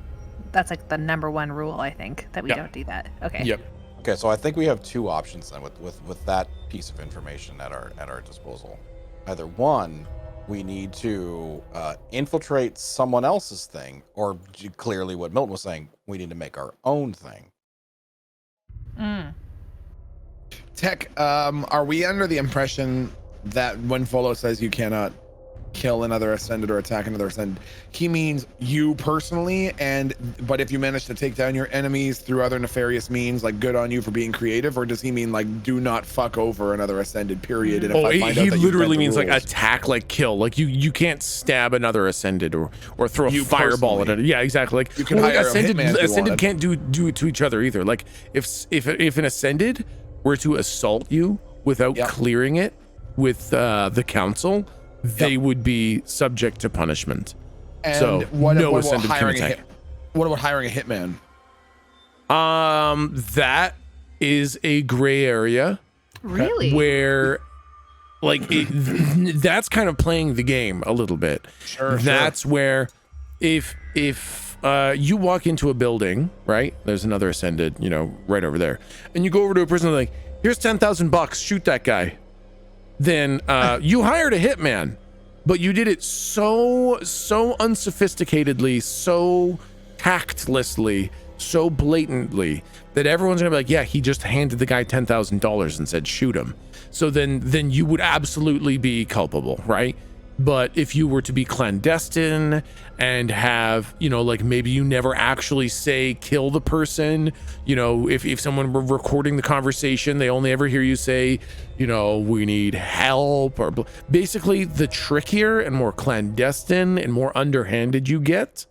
that's like the number one rule, I think, that we Yep. don't do that. Okay. Yep. Okay, so I think we have two options then with that piece of information at our disposal. Either one, we need to infiltrate someone else's thing, or clearly what Milton was saying, we need to make our own thing. Mm. Tech, are we under the impression that when Volo says you cannot kill another ascended or attack another ascended, he means you personally, but if you manage to take down your enemies through other nefarious means, like, good on you for being creative? Or does he mean like, do not fuck over another ascended, period? And if I find out He that you've literally bent the means like rules- attack, like kill. Like you can't stab another ascended or throw a You fireball at personally. it. Yeah, exactly. Like, You can well, hire a ascended hitman if you ascended wanted. can't do it to each other either. Like if an ascended were to assault you without Yep. clearing it with the council, they would be subject to punishment. And so what no about ascended can hiring a attack. what about hiring a hitman? That is a gray area Really? where like that's kind of playing the game a little bit. Sure. That's where if you walk into a building, right? There's another Ascended, right over there. And you go over to a person like, here's $10,000, shoot that guy. Then you hired a hitman, but you did it so unsophisticatedly, so tactlessly, so blatantly that everyone's gonna be like, yeah, he just handed the guy $10,000 and said shoot him. So then you would absolutely be culpable, right? But if you were to be clandestine and have, like maybe you never actually say kill the person, if someone were recording the conversation, they only ever hear you say, we need help, or basically the trickier and more clandestine and more underhanded you get,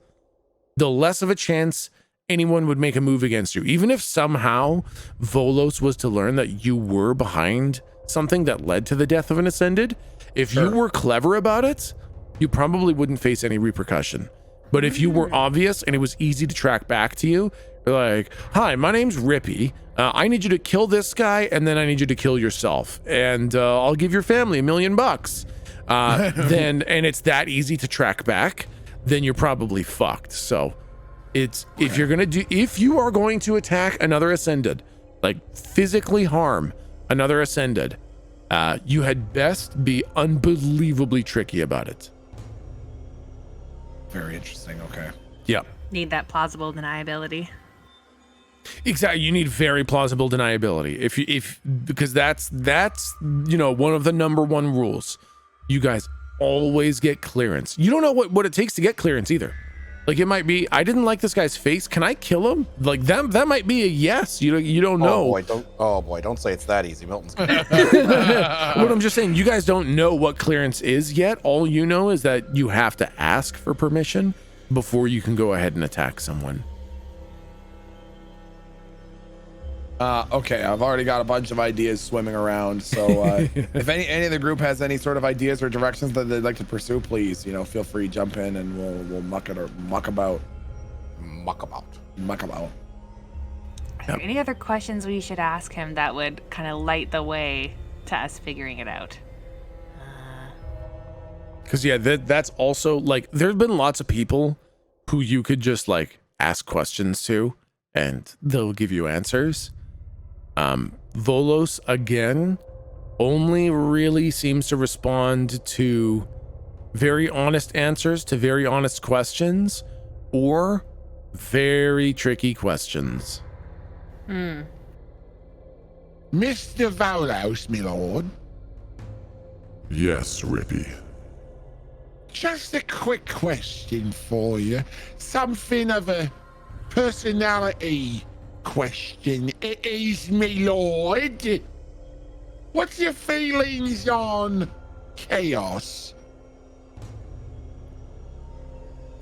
the less of a chance anyone would make a move against you. Even if somehow Volos was to learn that you were behind something that led to the death of an Ascended, if you were clever about it, you probably wouldn't face any repercussion. But if you were obvious and it was easy to track back to you, like, hi, my name's Rippy. I need you to kill this guy, and then I need you to kill yourself. And I'll give your family $1 million. And it's that easy to track back, then you're probably fucked. So if you are going to attack another Ascended, like physically harm another Ascended, you had best be unbelievably tricky about it. Very interesting. Okay. Yeah. Need that plausible deniability. Exactly. You need very plausible deniability. Because that's one of the number one rules. You guys always get clearance. You don't know what it takes to get clearance either. Like, it might be, I didn't like this guy's face. Can I kill him? Like, that might be a yes. You don't know. Oh boy, don't say it's that easy. Milton's What I'm just saying, you guys don't know what clearance is yet. All you know is that you have to ask for permission before you can go ahead and attack someone. Okay, I've already got a bunch of ideas swimming around. So if any of the group has any sort of ideas or directions that they'd like to pursue, please, feel free to jump in and we'll muck about. Are there any other questions we should ask him that would kind of light the way to us figuring it out? Because that's also like, there's been lots of people who you could just like ask questions to and they'll give you answers. Volos, again, only really seems to respond to very honest answers to very honest questions or very tricky questions. Mr. Volos, my lord. Yes, Rippy. Just a quick question for you. Something of a personality question. It is, my lord. What's your feelings on chaos?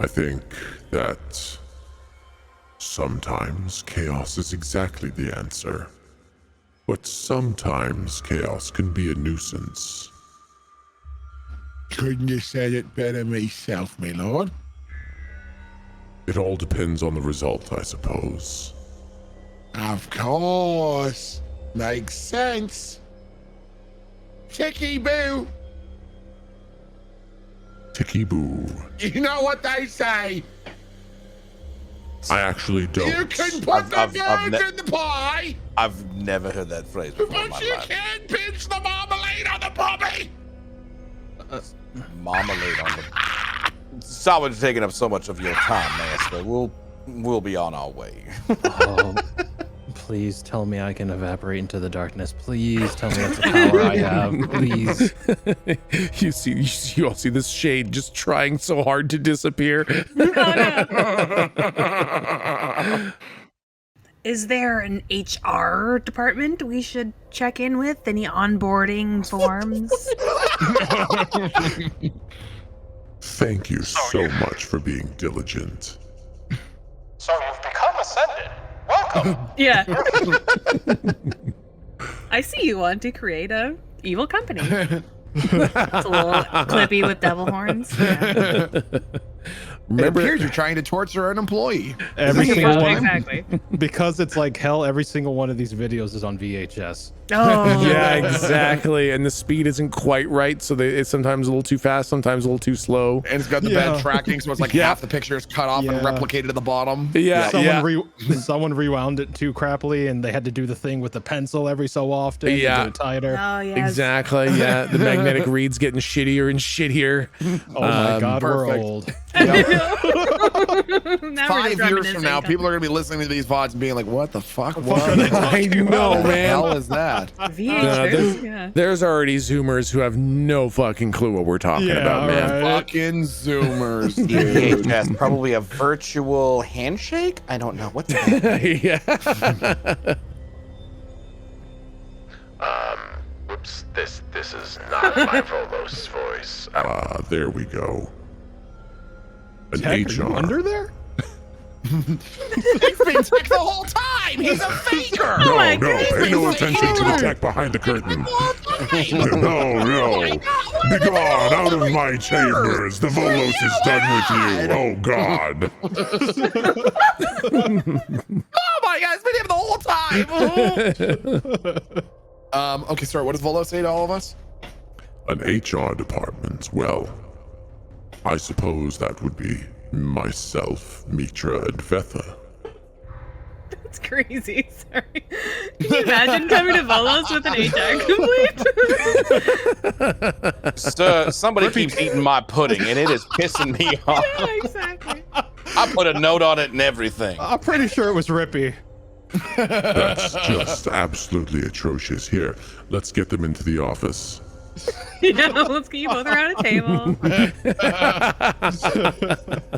I think that sometimes chaos is exactly the answer, but sometimes chaos can be a nuisance. Couldn't have said it better myself, my lord. It all depends on the result, I suppose. Of course. Makes sense. Ticky boo. Ticky boo. You know what they say. I actually don't. You can put the birds in the pie, I've never heard that phrase before in but my you life. can't pinch the marmalade on the poppy. Marmalade on the... Someone's taking up so much of your time, Master. We'll be on our way. Please tell me I can evaporate into the darkness. Please tell me that's a power I have. Please. You all see this shade just trying so hard to disappear. Is there an HR department we should check in with? Any onboarding forms? Thank you so much for being diligent. So you've become Ascended. Welcome. Yeah. I see you want to create a evil company. It's a little clippy with devil horns. Yeah. Remember, it appears you're trying to torture an employee. Every Is this single your one, first time? Exactly. because it's like hell. Every single one of these videos is on VHS. Oh. yeah, exactly. And the speed isn't quite right, so it's sometimes a little too fast, sometimes a little too slow. And it's got the bad tracking, so it's like Yeah. half the picture is cut off and Yeah. replicated at the bottom. Yeah, Someone rewound it too crappily, and they had to do the thing with the pencil every so often. to Yeah. do it tighter. Oh yes. Exactly. Yeah, the magnetic read's getting shittier and shittier. Oh my God, we're perfect. old. Now we're Five just years from now, people are gonna be listening to these VODs and being like, "What the fuck? What I know, the man. hell is that?" VHS. Yeah. There's already Zoomers who have no fucking clue what we're talking Yeah, about, man. right. Fucking Zoomers, dude. VHS, probably a virtual handshake. I don't know what's that. yeah. Whoops, this is not my Volos voice. There we go. An Tech, are you HR. under there? He's been tech the whole time. He's a faker. No, my no, goodness, pay no he's attention to the here. tech behind the curtain. No. Begone out of my chambers. The Volos is done with you. Oh, God. Oh my God, it's been him the whole time. Okay, sorry. What does Volo say to all of us? An HR department. Well, I suppose that would be myself, Mitra, and Vetha. That's crazy. Sorry. Can you imagine coming to Volos with an HR complete? So, somebody keeps eating my pudding, and it is pissing me off. Yeah, exactly. I put a note on it and everything. I'm pretty sure it was Rippy. That's just absolutely atrocious. Here, let's get them into the office. Yeah, let's get you both around a table.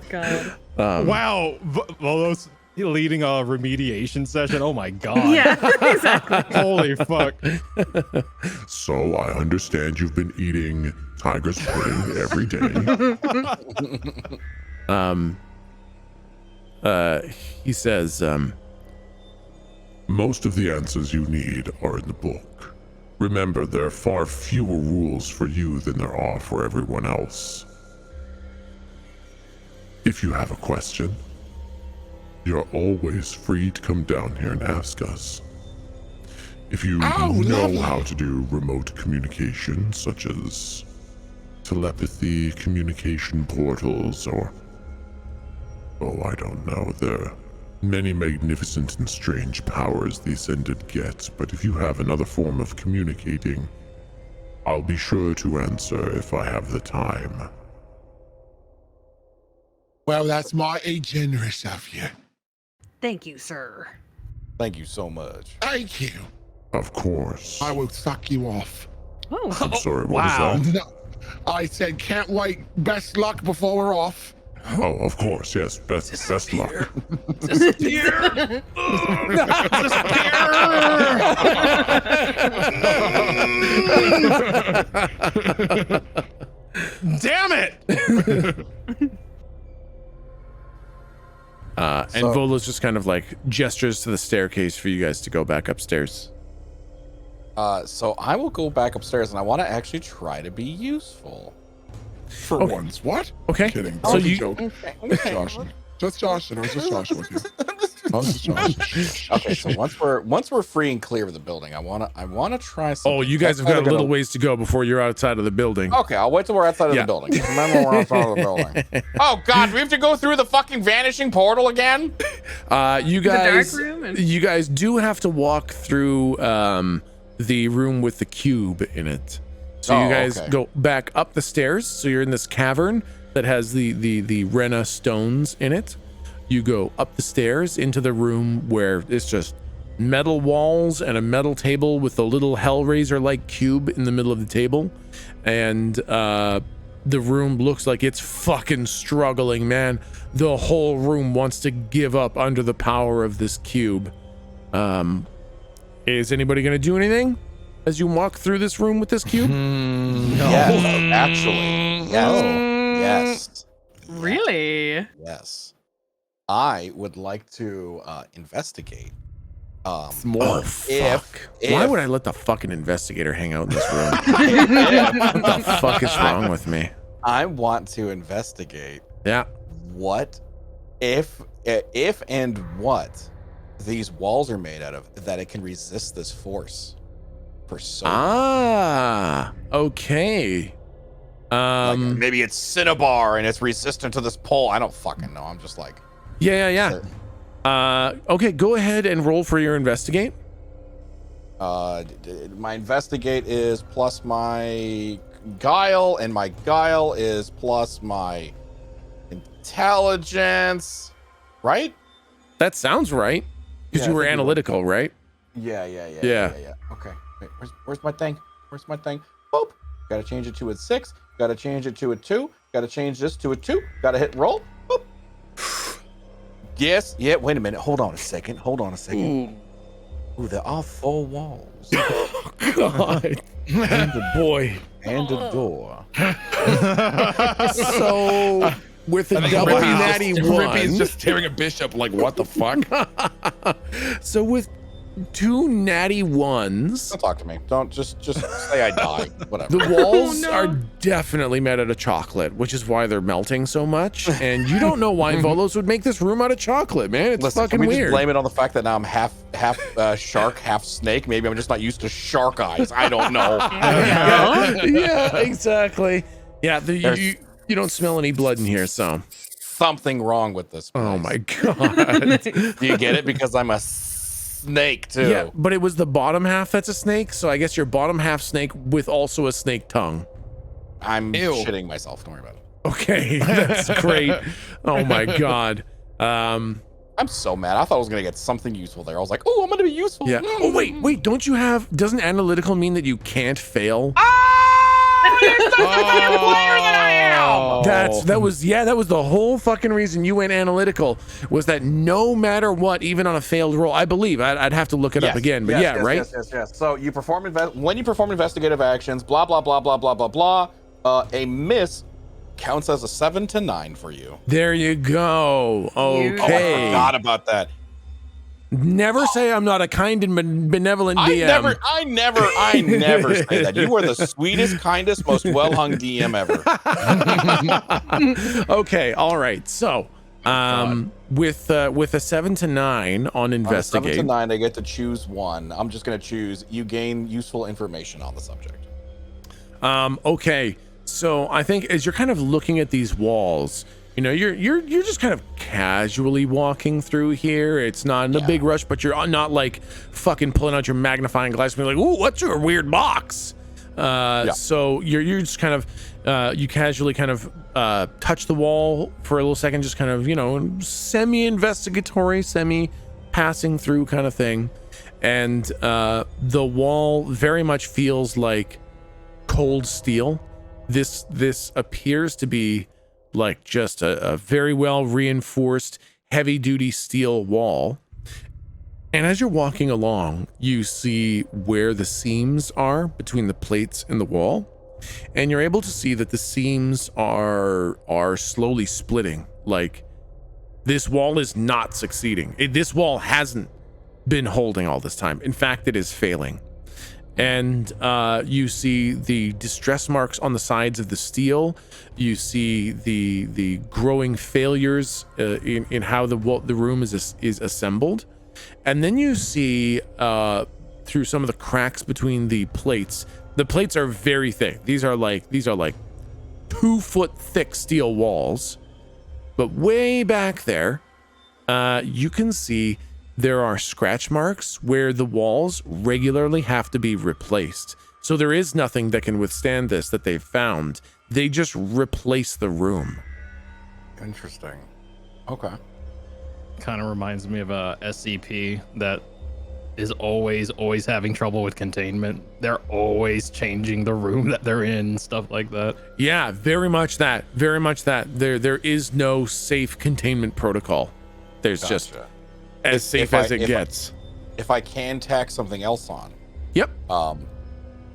God. Wow, Volos leading a remediation session. Oh my God. Yeah, exactly. Holy fuck. So I understand you've been eating tiger's pudding every day. He says, Most of the answers you need are in the book. Remember, there are far fewer rules for you than there are for everyone else. If you have a question, you're always free to come down here and ask us. If you know lovely. how to do remote communication, such as telepathy, communication portals, or... oh, I don't know, there are many magnificent and strange powers the Ascended get, but if you have another form of communicating, I'll be sure to answer if I have the time. Well, that's mighty generous of you. Thank you, sir. Thank you so much. Thank you. Of course. I will suck you off. Oh, I'm sorry, what wow. is that? No, I said can't wait. Best luck before we're off. Oh, of course, yes. Best luck. Damn it! and Volo's just kind of like gestures to the staircase for you guys to go back upstairs. So I will go back upstairs, and I want to actually try to be useful. For once. What? Okay. Kidding. So I was you- joking. Just joshing. Just joshing. I was just joshing with you. I was just joshing. Okay, so once we're free and clear of the building, I wanna try something. Oh, you guys have got a Kinda little gonna- ways to go before you're outside of the building. Okay, I'll wait till we're outside of Yeah. the building. Remember, we're outside of the building. Oh God, we have to go through the fucking vanishing portal again. You dark guys, room and- you guys do have to walk through the room with the cube in it. So you Oh, guys okay. go back up the stairs. So you're in this cavern that has the Rena stones in it. You go up the stairs into the room where it's just metal walls and a metal table with a little Hellraiser-like cube in the middle of the table. And the room looks like it's fucking struggling, man. The whole room wants to give up under the power of this cube. Is anybody gonna do anything as you walk through this room with this cube? Yes, actually, yes, really? yes. I would like to investigate. More. Oh, fuck. Why would I let the fucking investigator hang out in this room? What the fuck is wrong with me? I want to investigate Yeah. what if and what these walls are made out of that it can resist this force for so long. Okay. Like maybe it's cinnabar and it's resistant to this pull. I don't fucking know. I'm just like, Yeah. Okay, go ahead and roll for your investigate. my investigate is plus my guile, and my guile is plus my intelligence, right? That sounds right. Because Yeah, you I were think you analytical, right? Yeah. Yeah. Okay. Wait, where's my thing? Where's my thing? Boop. Gotta change it to a 6. Gotta change it to a 2. Gotta change this to a 2. Gotta hit roll. Boop. Yes. Yeah. Wait a minute. Hold on a second. Ooh, they're all 4 walls. God. And a Boy. and a door. So with a double natty Rippy's one. just staring at Bishop like, what the fuck? So with 2 natty ones, Don't talk to me. Don't just say I die. Whatever. the walls are definitely made out of chocolate, which is why they're melting so much. And you don't know why Volos would make this room out of chocolate, man. It's Listen, fucking can we weird. just blame it on the fact that now I'm half shark, half snake? Maybe I'm just not used to shark eyes. I don't know. yeah, exactly. Yeah, you don't smell any blood in here, so. Something wrong with this place. Oh my God. Do you get it? Because I'm a snake too. Yeah, but it was the bottom half that's a snake, so I guess you're bottom half snake with also a snake tongue. I'm Ew. shitting myself. Don't worry about it. Okay, that's great. Oh my God. I'm so mad. I thought I was gonna get something useful there. I was like, oh, I'm gonna be useful. Yeah. Oh wait, don't you have, doesn't analytical mean that you can't fail? That was the whole fucking reason you went analytical, was that no matter what, even on a failed roll, I believe I'd have to look it up again, but right? Yes. So you perform when you perform investigative actions, blah blah blah blah blah blah blah. A miss counts as a 7 to 9 for you. There you go. Oh, I forgot about that. Never say I'm not a kind and benevolent DM. I never say that. You are the sweetest, kindest, most well-hung DM ever. Okay, all right. So, with a 7 to 9 on investigate. 7 to 9, they get to choose one. I'm just gonna choose. You gain useful information on the subject. Okay. So I think as you're kind of looking at these walls, you know, you're just kind of casually walking through here. It's not in a big rush, but you're not like fucking pulling out your magnifying glass and being like, "Ooh, what's your weird box?" So you're just kind of you casually kind of touch the wall for a little second, just kind of, you know, semi-investigatory, semi-passing through kind of thing, and the wall very much feels like cold steel. This appears to be like just a very well reinforced heavy duty steel wall. And as you're walking along, you see where the seams are between the plates in the wall. And you're able to see that the seams are slowly splitting. Like, this wall is not succeeding. This wall hasn't been holding all this time. In fact, it is failing. And you see the distress marks on the sides of the steel. You see the growing failures in how the room is assembled. And then you see through some of the cracks between the plates. The plates are very thick. These are like 2-foot thick steel walls. But way back there, you can see there are scratch marks where the walls regularly have to be replaced. So there is nothing that can withstand this that they've found. They just replace the room. Interesting. Okay. Kind of reminds me of a SCP that is always having trouble with containment. They're always changing the room that they're in, stuff like that. Yeah, very much that. Very much that. There is no safe containment protocol. There's just as safe as it gets. If I can tack something else on. Yep.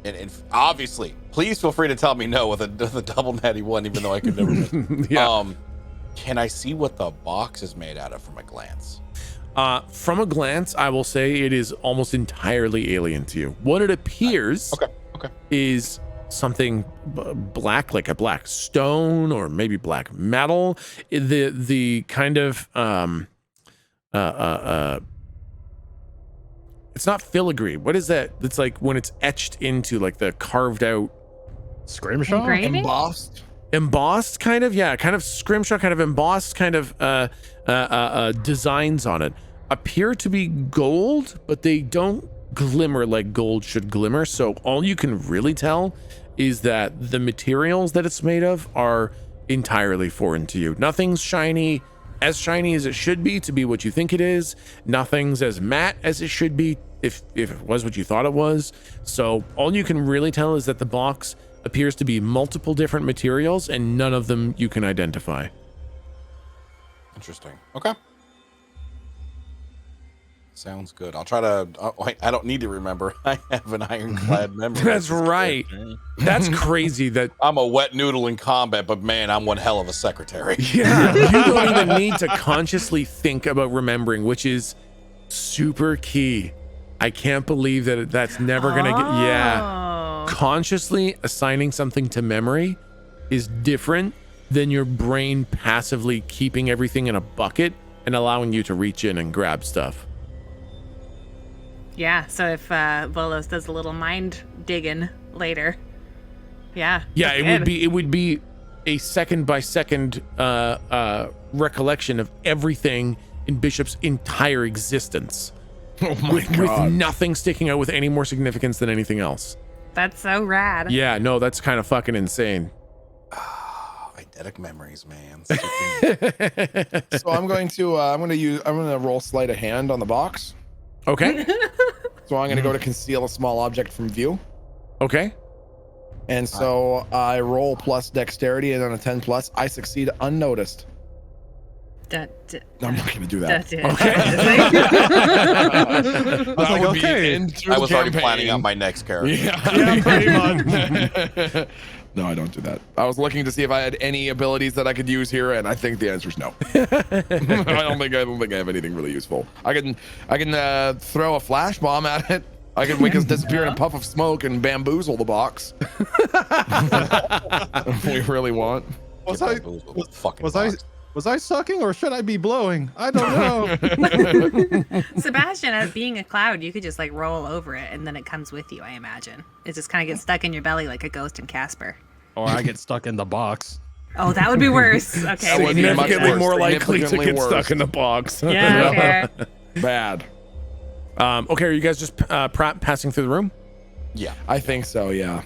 And obviously, please feel free to tell me no with a double natty one, even though I could never miss. Yeah. Can I see what the box is made out of from a glance? From a glance, I will say it is almost entirely alien to you. What it appears is something black, like a black stone or maybe black metal. The kind of it's not filigree. What is that? It's like when it's etched into like the carved out Scrimshaw? Engraving? embossed kind of, yeah, kind of scrimshaw, kind of embossed kind of designs on it appear to be gold, but they don't glimmer like gold should glimmer. So all you can really tell is that the materials that it's made of are entirely foreign to you. Nothing's shiny as it should be to be what you think it is. Nothing's as matte as it should be if it was what you thought it was. So all you can really tell is that the box appears to be multiple different materials and none of them you can identify. Interesting. Okay. Sounds good. I'll try to. I don't need to remember. I have an ironclad memory. That's right. That's crazy that I'm a wet noodle in combat, but man, I'm one hell of a secretary. yeah, you don't even need to consciously think about remembering, which is super key. I can't believe that that's never gonna get. Yeah, consciously assigning something to memory is different than your brain passively keeping everything in a bucket and allowing you to reach in and grab stuff. Yeah, so if Volos does a little mind digging later. Yeah. Yeah, it would be a second by second recollection of everything in Bishop's entire existence. Oh my with God. nothing sticking out with any more significance than anything else. That's so rad. Yeah, no, that's kind of fucking insane. Eidetic memories, man. So I'm going to roll sleight of hand on the box. Okay. So I'm going to go to conceal a small object from view. Okay. And so I roll plus dexterity, and on a 10 plus, I succeed unnoticed. No, I'm not going to do that. Okay. I was like, would okay. I was already planning out my next character. Yeah, pretty much. No, I don't do that. I was looking to see if I had any abilities that I could use here, and I think the answer is no. I don't think I have anything really useful. I can throw a flash bomb at it. I can make us disappear in a puff of smoke and bamboozle the box. If we really want. Was I sucking or should I be blowing? I don't know. Sebastian, as being a cloud, you could just like roll over it and then it comes with you, I imagine. It just kind of gets stuck in your belly like a ghost in Casper. Or I get stuck in the box. Oh, that would be worse. Okay. That would be much Significantly worse. more likely to Significantly get worse. stuck in the box. Yeah, okay. Bad. Okay, are you guys just passing through the room? Yeah. I think so, yeah.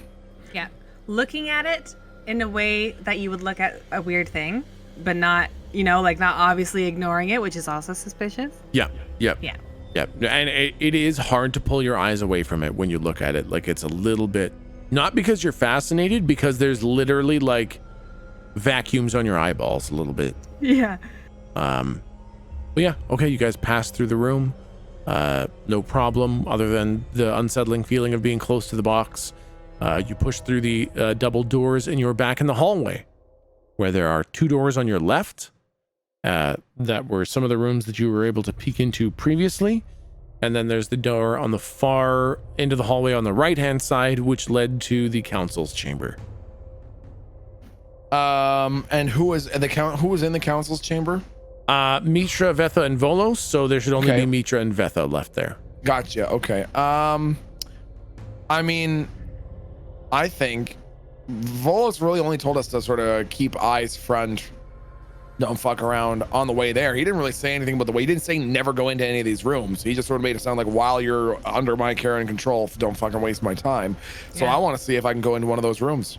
Yeah. Looking at it in a way that you would look at a weird thing, but not, like not obviously ignoring it, which is also suspicious. Yeah. Yeah. And it is hard to pull your eyes away from it when you look at it. Like it's a little bit, not because you're fascinated, because there's literally like vacuums on your eyeballs a little bit. Yeah. But yeah, okay, you guys pass through the room. No problem other than the unsettling feeling of being close to the box. You push through the double doors and you're back in the hallway where there are two doors on your left that were some of the rooms that you were able to peek into previously. And then there's the door on the far end of the hallway on the right-hand side, which led to the council's chamber. And who was in the council's chamber? Mitra, Vetha, and Volos. So there should only Okay. be Mitra and Vetha left there. Gotcha. Okay. I mean, I think Volos really only told us to sort of keep eyes front, don't fuck around on the way there. He didn't really say anything about the way. He didn't say never go into any of these rooms. He just sort of made it sound like while you're under my care and control, don't fucking waste my time. So Yeah. I want to see if I can go into one of those rooms.